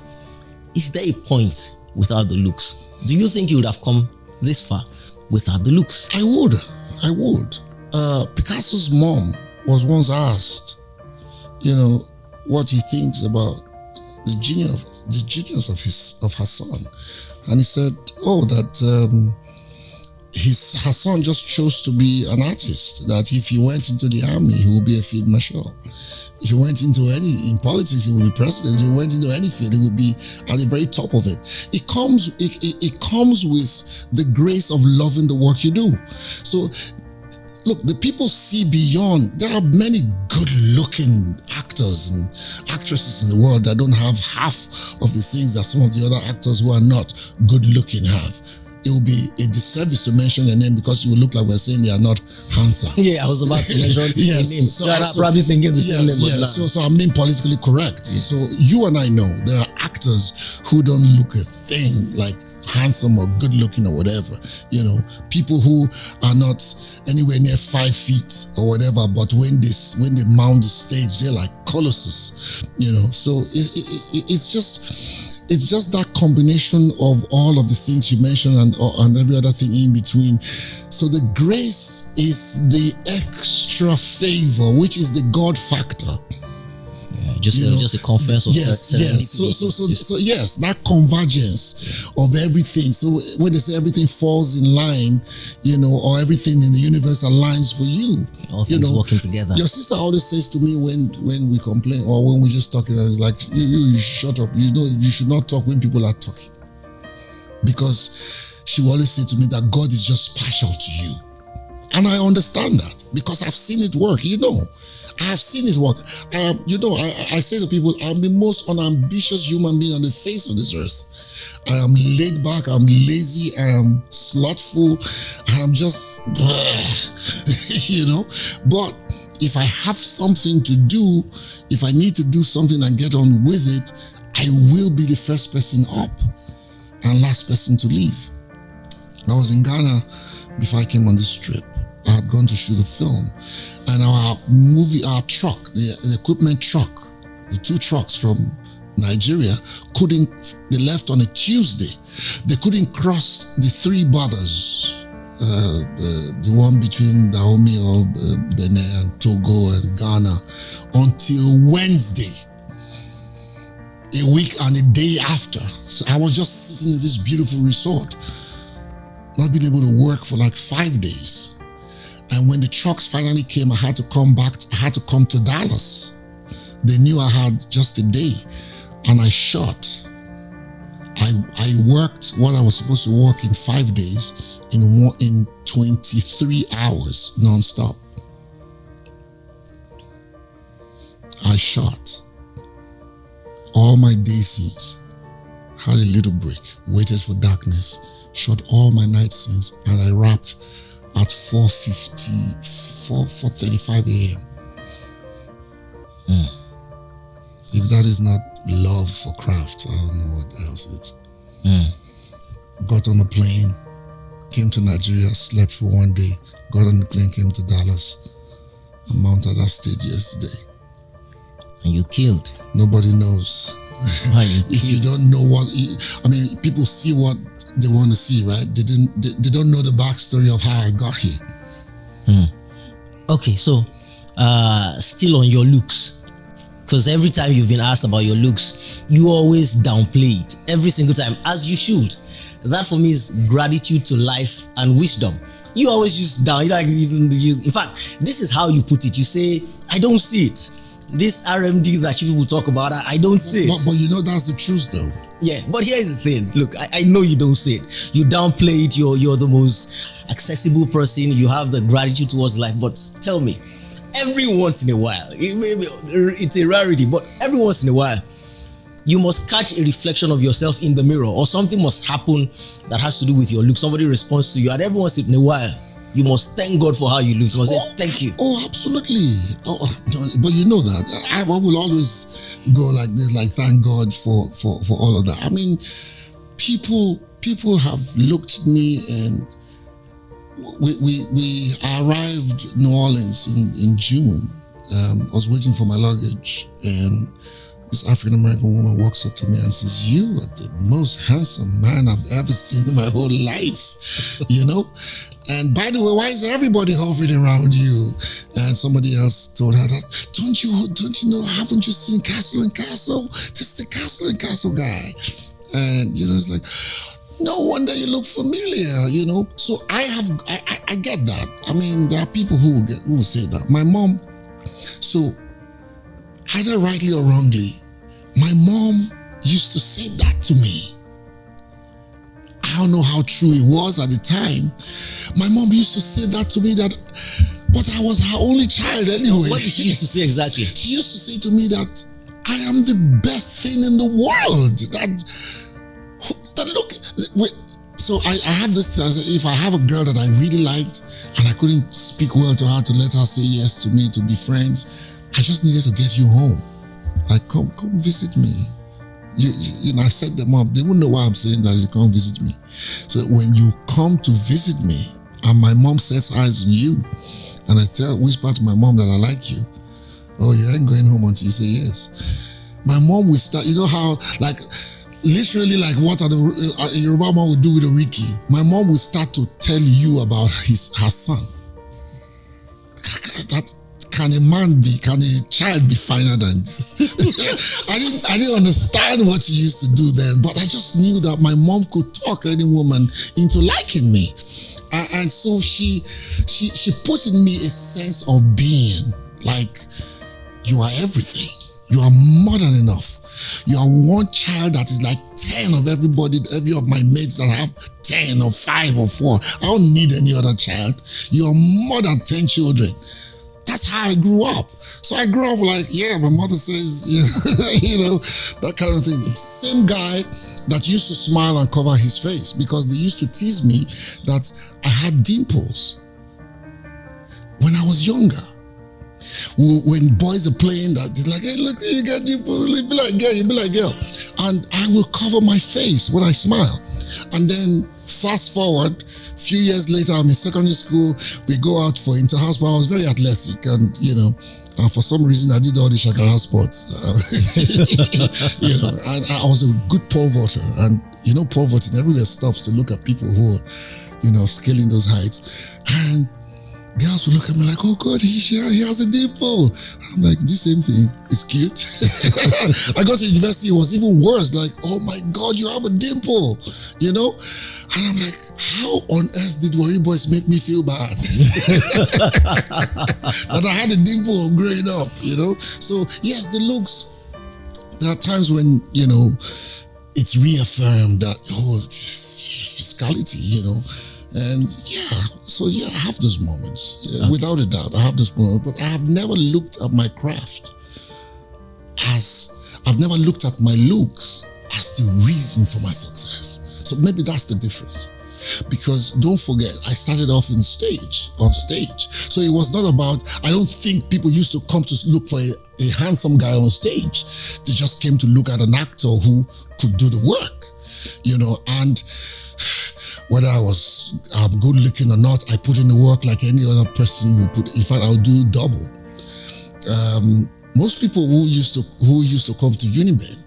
is there a point without the looks? Do you think you would have come this far without the looks? I would. Picasso's mom was once asked, what he thinks about the genius of her son. And he said, that her son just chose to be an artist, that if he went into the army, he would be a field marshal. If he went into in politics, he would be president. If he went into any field, he would be at the very top of it. It comes with the grace of loving the work you do. So, look, the people see beyond. There are many good-looking actors and actresses in the world that don't have half of the things that some of the other actors who are not good-looking have. It will be a disservice to mention their name because you will look like we're saying they are not handsome. Yeah, I was about to mention yes, name. So I'm probably thinking the same name. Yes. So I'm being politically correct. So you and I know there are actors who don't look a thing like handsome or good looking or whatever. People who are not anywhere near 5 feet or whatever, but when they mount the stage, they're like colossus. So it's just that combination of all of the things you mentioned and every other thing in between. So the grace is the extra favor, which is the God factor. Just a conference of serendipity. So yes, that convergence of everything. So when they say everything falls in line, or everything in the universe aligns for you. All things working together. Your sister always says to me when we complain or when we're just talking, it's like, you shut up. You should not talk when people are talking. Because she will always say to me that God is just partial to you. And I understand that because I've seen it work, I have seen it work. I say to people, I'm the most unambitious human being on the face of this earth. I am laid back, I'm lazy, I am slothful, I am just, But if I have something to do, if I need to do something and get on with it, I will be the first person up and last person to leave. I was in Ghana before I came on this trip. I had gone to shoot a film, and our truck, the equipment truck, the 2 trucks from Nigeria they left on a Tuesday. They couldn't cross the 3 borders the one between Dahomey or Benin and Togo and Ghana, until Wednesday, a week and a day after. So I was just sitting in this beautiful resort, not being able to work for like 5 days. And when the trucks finally came, I had to come back. I had to come to Dallas. They knew I had just a day, and I shot. I worked what I was supposed to work in 5 days in 23 hours non-stop. I shot all my day scenes, had a little break, waited for darkness, shot all my night scenes, and I wrapped at 4:35 a.m. If that is not love for craft, I don't know what else is. Got on a plane, came to Nigeria, slept for 1 day, got on the plane, came to Dallas, and mounted that stage yesterday. And you killed. Nobody knows. If you don't know what, I mean, people see what they want to see, right? They don't know the backstory of how I got here. Okay, so still on your looks, because every time you've been asked about your looks, you always downplay it every single time, as you should. That for me is gratitude to life and wisdom. You always use down. In fact, this is how you put it. You say, "I don't see it." This R.M.D that people talk about, I don't see it. But you know that's the truth, though. Yeah, but here's the thing. Look, I know you don't see it. You downplay it. You're the most accessible person. You have the gratitude towards life. But tell me, every once in a while, it's a rarity, but every once in a while, you must catch a reflection of yourself in the mirror, or something must happen that has to do with your look. Somebody responds to you, and every once in a while, you must thank God for how you look. You must say, thank you. Oh, absolutely. But you know that. I will always go like this, like thank God for all of that. I mean, people have looked at me, and we arrived in New Orleans in June. I was waiting for my luggage, and this African-American woman walks up to me and says, "You are the most handsome man I've ever seen in my whole life," you know? And by the way, why is everybody hovering around you? And somebody else told her that, don't you know, haven't you seen Castle and Castle? This is the Castle and Castle guy. And, you know, it's like, no wonder you look familiar, you know? So I get that. I mean, there are people who will say that. My mom, so either rightly or wrongly, my mom used to say that to me. I don't know how true it was at the time. My mom used to say that to me, that, but I was her only child anyway. What did she used to say exactly? She used to say to me that I am the best thing in the world. That look, wait. So I have this thing. If I have a girl that I really liked and I couldn't speak well to her to let her say yes to me, to be friends, I just needed to get you home. Like, come visit me. You know, I set them up. They wouldn't know why I'm saying that. You come visit me. So when you come to visit me and my mom sets eyes on you, and I whisper to my mom that I like you, oh, you ain't going home until you say yes. My mom will start, you know how, like, literally like what a Yoruba mom would do with a Ricky. My mom will start to tell you about her son. That, can a child be finer than this? I didn't understand what she used to do then, but I just knew that my mom could talk any woman into liking me. And so she put in me a sense of being, like, you are everything. You are more than enough. You are one child that is like 10 of every of my mates that have 10 or 5 or 4. I don't need any other child. You are more than 10 children. That's how I grew up. So I grew up like, yeah, my mother says, you know, that kind of thing. Same guy that used to smile and cover his face because they used to tease me that I had dimples when I was younger. When boys are playing that, they're like, hey, look, you got dimples, you be like girl, you be like girl. And I will cover my face when I smile. And then fast forward, a few years later, I'm in secondary school, we go out for inter-house, but I was very athletic and, you know, and for some reason I did all the shakara sports, you know, and I was a good pole vaulter. And, you know, pole vaulting everywhere stops to look at people who scaling those heights. And girls will look at me like, oh God, he has a dimple. I'm like, this same thing is cute. I got to university, it was even worse. Like, oh my God, you have a dimple, And I'm like, how on earth did Warri boys make me feel bad? That I had a dimple growing up, So yes, the looks, there are times when, it's reaffirmed that, physicality, And I have those moments. Yeah, okay. Without a doubt, I have those moments. But I have never looked at my craft I've never looked at my looks as the reason for my success. So maybe that's the difference. Because don't forget, I started off on stage. So it was not about, I don't think people used to come to look for a handsome guy on stage. They just came to look at an actor who could do the work, and whether I was good looking or not, I put in the work like any other person would put. In fact, I'll do double. Most people who used to come to Uniben,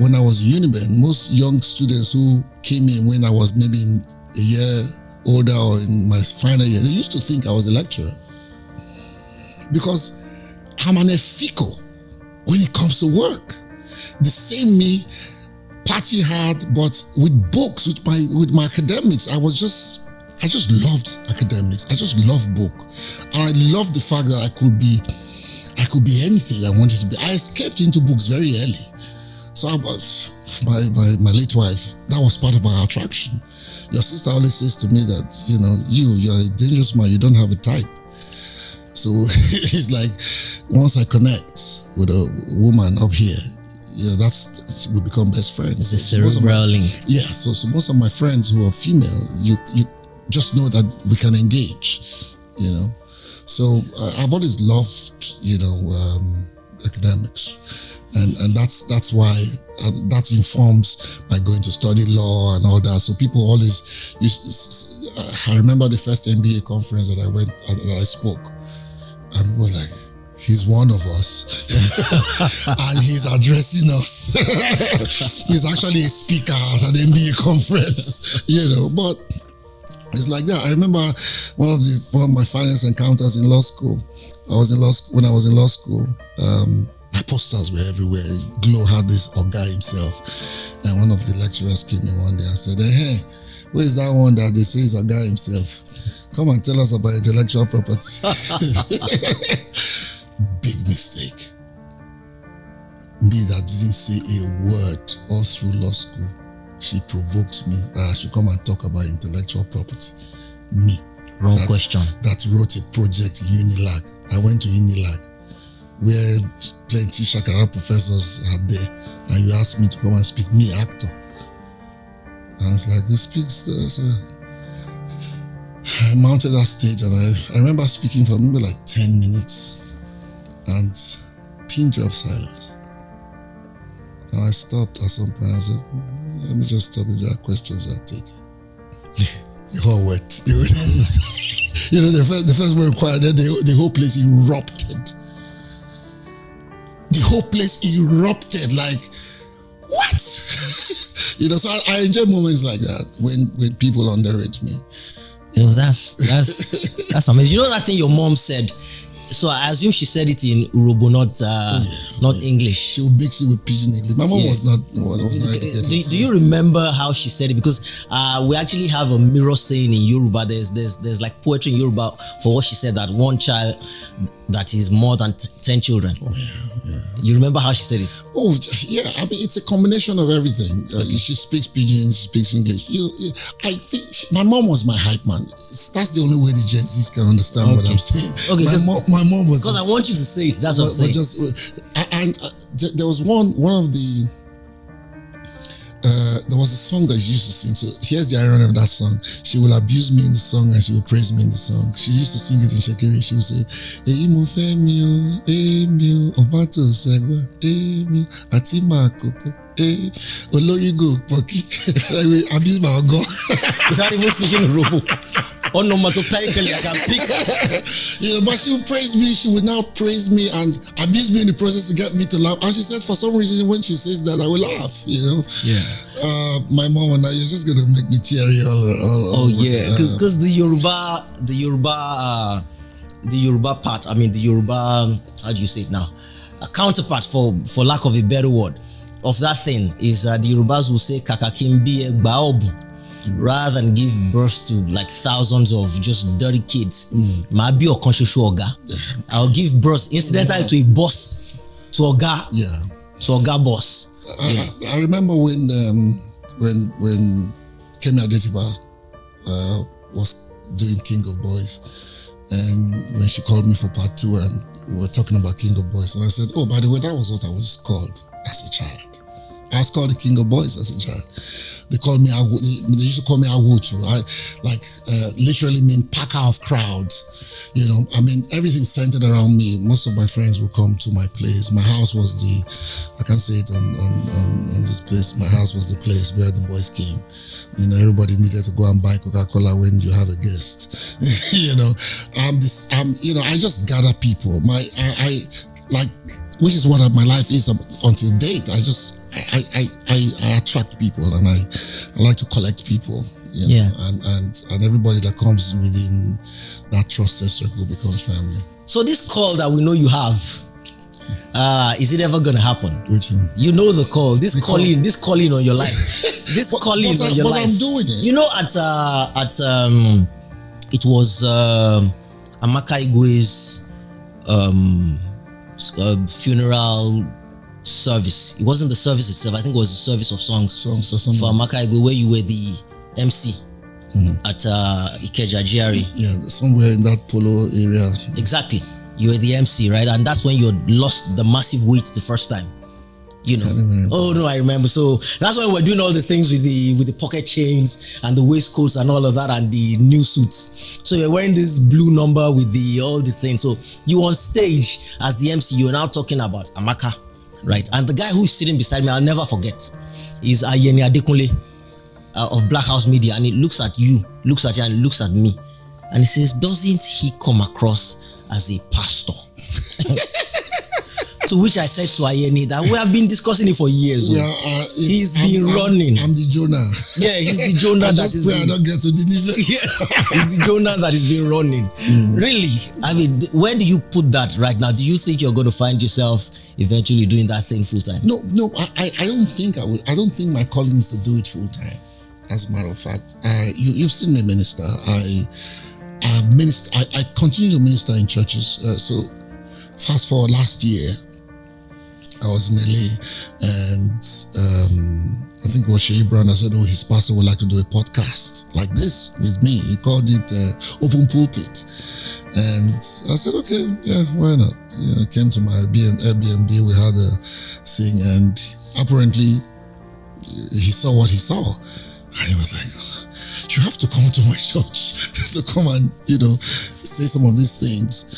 when I was in Uniben, most young students who came in when I was maybe a year older or in my final year, they used to think I was a lecturer. Because I'm an effico when it comes to work. The same me, party hard, but with books, with my academics, I just loved academics. I just loved book. And I loved the fact that I could be anything I wanted to be. I escaped into books very early. So my late wife, that was part of our attraction. Your sister always says to me that, you're a dangerous man, you don't have a type. So it's like, once I connect with a woman up here, we become best friends. It's a cerebral link. Yeah, so most of my friends who are female, you just know that we can engage, So I've always loved, academics. And that's why that informs my going to study law and all that. So people always I remember the first MBA conference that I spoke, and people were like, he's one of us and he's addressing us. He's actually a speaker at an MBA conference, but it's like that. I remember one of my finance encounters in law school. When I was in law school, my posters were everywhere. Glow had this Oga himself. And one of the lecturers came in one day and said, hey, where is that one that they say is Oga himself? Come and tell us about intellectual property. Big mistake. Me that didn't say a word all through law school. She provoked me that I should come and talk about intellectual property. Me. Wrong question. That wrote a project in Unilag. I went to Unilag, where plenty Shakara professors are there, and you asked me to come and speak, me, actor. And it's like, you speak. I mounted that stage, and I remember speaking for maybe like 10 minutes, and pin drop silence. And I stopped at some point. I said, let me just stop if there are questions I take. The whole wet. The first word quiet, then the whole place erupted. The whole place erupted like, what? So I enjoy moments like that when people underrate me. That's amazing. That thing your mom said? So I assume she said it in Urobo, not English. She would mix it with Pidgin English. My mom was not educated. Do you remember how she said it? Because we actually have a mirror saying in Yoruba. There's like poetry in Yoruba for what she said, that one child that is more than 10 children. Oh yeah. You remember how she said it? Oh yeah. I mean, it's a combination of everything. She speaks Pidgin, she speaks English. I think my mom was my hype man. That's the only way the Gen Zs can understand what I'm saying. Okay, my mom was. Because I want you to say it. That's what I'm saying. There was one of the. There was a song that she used to sing. So here's the irony of that song. She will abuse me in the song and she will praise me in the song. She used to sing it in Shekiri. She would say, "Eyi Mofe-Damijo, Emi Omato Segwa, Emi Atima Koko, Oloyigo Poki." I will abuse my God. Without even speaking Robo. Onomatopoeically, I can pick. But she would praise me. She would now praise me and abuse me in the process to get me to laugh. And she said, for some reason, when she says that, I will laugh. Yeah. My mom and I, you're just gonna make me teary all. Yeah, because the Yoruba part. I mean, the Yoruba. How do you say it now? A counterpart, for lack of a better word, of that thing is the Yorubas will say "kakakimbi egbaobu," rather than give birth to like thousands of just dirty kids. Maybe or conscious oga. I'll give birth incidentally to a boss, to oga. Yeah. To oga boss. I remember when Kemi Adetiba was doing King of Boys, and when she called me for part 2 and we were talking about King of Boys, and I said, oh, by the way, that was what I was called as a child. I was called the King of Boys as a child. They called me Awu. They used to call me Awutu. Literally mean packer of crowds. I mean, everything centered around me. Most of my friends would come to my place. My house was I can't say it on this place. My house was the place where the boys came. Everybody needed to go and buy Coca-Cola when you have a guest. I just gather people. Which is what my life is until date. I attract people, and I like to collect people. And everybody that comes within that trusted circle becomes family. So this call that we know you have, is it ever gonna happen? Which one? You know the call. This calling on your life. This calling on your life. I'm doing it. It was Amaka Igwe's funeral service. It wasn't the service itself. I think it was the service of songs or something. For Amaka Igwe, where you were the MC at Ikeja GRA. Yeah, somewhere in that polo area. Exactly. You were the MC, right? And that's when you lost the massive weight the first time. Oh no, I remember. So that's why we're doing all the things with the pocket chains and the waistcoats and all of that and the new suits. So you're wearing this blue number with all the things. So you on stage as the MC, you're now talking about Amaka, right? And the guy who's sitting beside me, I'll never forget, is Ayeni Adekunle of Black House Media, and he looks at you and looks at me, and he says, "Doesn't he come across as a pastor?" To which I said to Ayeni that we have been discussing it for years. He's been running. I'm the Jonah. Yeah, he's the Jonah that is. I don't get to deliver. Yeah, he's the Jonah that has been running. Really, I mean, where do you put that right now? Do you think you're going to find yourself eventually doing that thing full time? No, I don't think I will. I don't think my calling is to do it full time. As a matter of fact, you've seen me minister. I continue to minister in churches. So fast forward last year, I was in LA, and I think it was Shea Brown. I said, oh, his pastor would like to do a podcast like this with me. He called it Open Pulpit. And I said, okay, yeah, why not? Came to my Airbnb, we had a thing, and apparently he saw what he saw. And he was like, you have to come to my church to come and, say some of these things.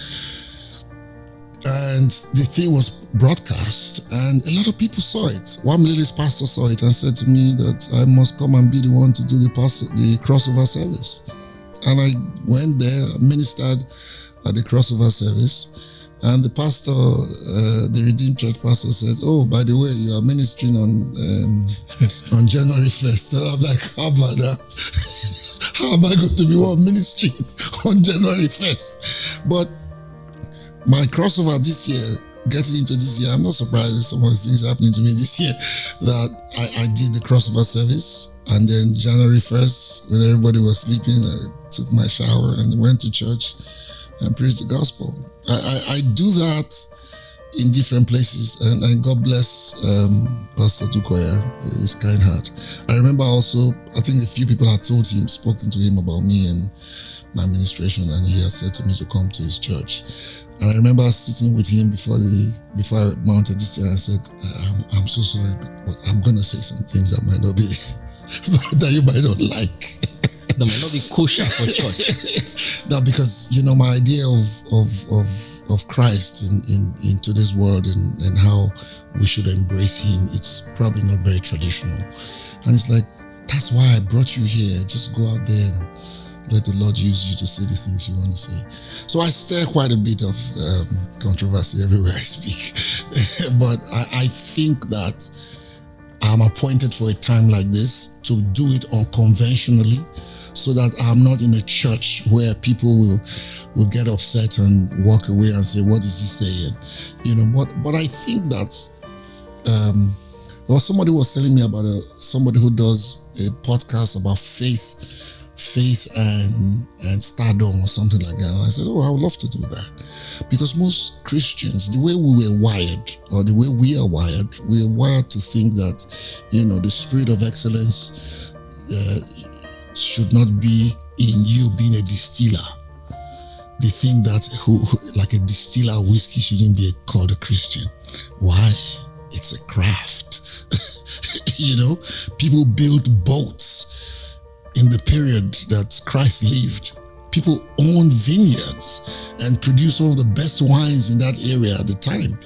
And the thing was broadcast, and a lot of people saw it. One Lily's pastor saw it and said to me that I must come and be the one to do the crossover service. And I went there, ministered at the crossover service, and the pastor, the Redeemed Church pastor, said, "Oh, by the way, you are ministering on January 1st." And I'm like, how about that? How am I going to be one ministering on January 1st? But my crossover this year, getting into this year, I'm not surprised at some of the things happening to me this year, that I did the crossover service, and then January 1st, when everybody was sleeping, I took my shower and went to church and preached the gospel. I do that in different places, and God bless Pastor Tukoya, his kind heart. I remember also, I think a few people had spoken to him about me and my administration, and he had said to me to come to his church. And I remember sitting with him before I mounted this year. I said, I'm so sorry, but I'm going to say some things that might not be, that you might not like. That might not be kosher for church. No, because, my idea of Christ in today's world and how we should embrace him, it's probably not very traditional. And it's like, that's why I brought you here. Just go out there let the Lord use you to say the things you want to say. So I stir quite a bit of controversy everywhere I speak. But I think that I'm appointed for a time like this to do it unconventionally, so that I'm not in a church where people will get upset and walk away and say, what is he saying? But I think that somebody was telling me about somebody who does a podcast about faith and stardom or something like that. And I said, I would love to do that. Because most Christians, the way we were wired, or the way we are wired to think that, the spirit of excellence should not be in you being a distiller. They think that like a distiller of whiskey shouldn't be called a Christian. Why? It's a craft. People built boats in the period that Christ lived. People owned vineyards and produced some of the best wines in that area at the time.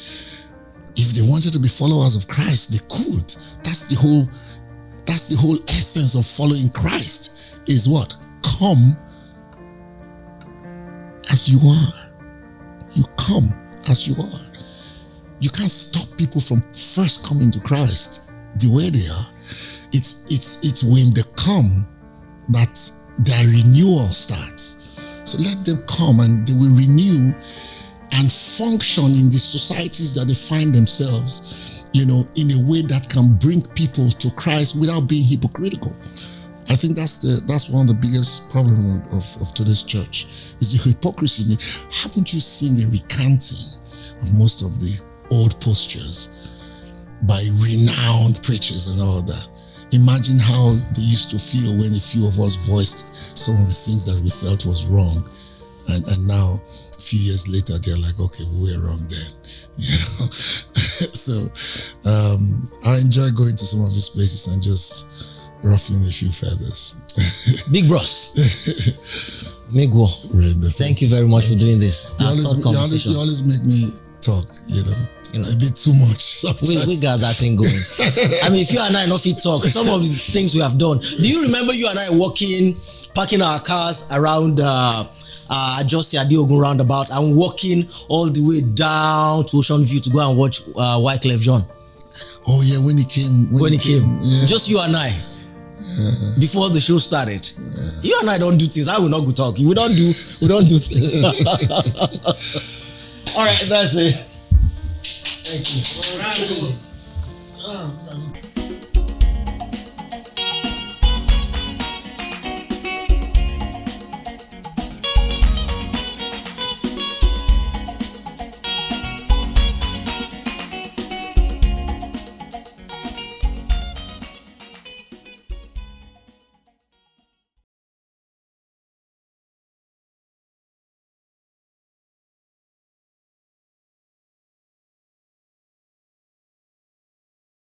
If they wanted to be followers of Christ, they could. That's the whole essence of following Christ, is what? Come as you are. You come as you are. You can't stop people from first coming to Christ the way they are. It's when they come that their renewal starts. So let them come and they will renew and function in the societies that they find themselves, in a way that can bring people to Christ without being hypocritical. I think that's one of the biggest problems of today's church, is the hypocrisy. Haven't you seen the recanting of most of the old postures by renowned preachers and all of that? Imagine how they used to feel when a few of us voiced some of the things that we felt was wrong. And now, a few years later, they're like, okay, we were wrong then. So I enjoy going to some of these places and just ruffling a few feathers. Big bros. Miguel, thank you very much for doing this. You always make me talk, a bit too much. We got that thing going. I mean, if you and I not fit talk, some of the things we have done. Do you remember you and I parking our cars around Ajosi Adiogun roundabout and walking all the way down to Ocean View to go and watch Wyclef Jean? Oh yeah, when he came. Yeah. Just you and I. Before the show started. You and I don't do things. I will not go talk. We don't do things. All right, that's it. Thank you. All right.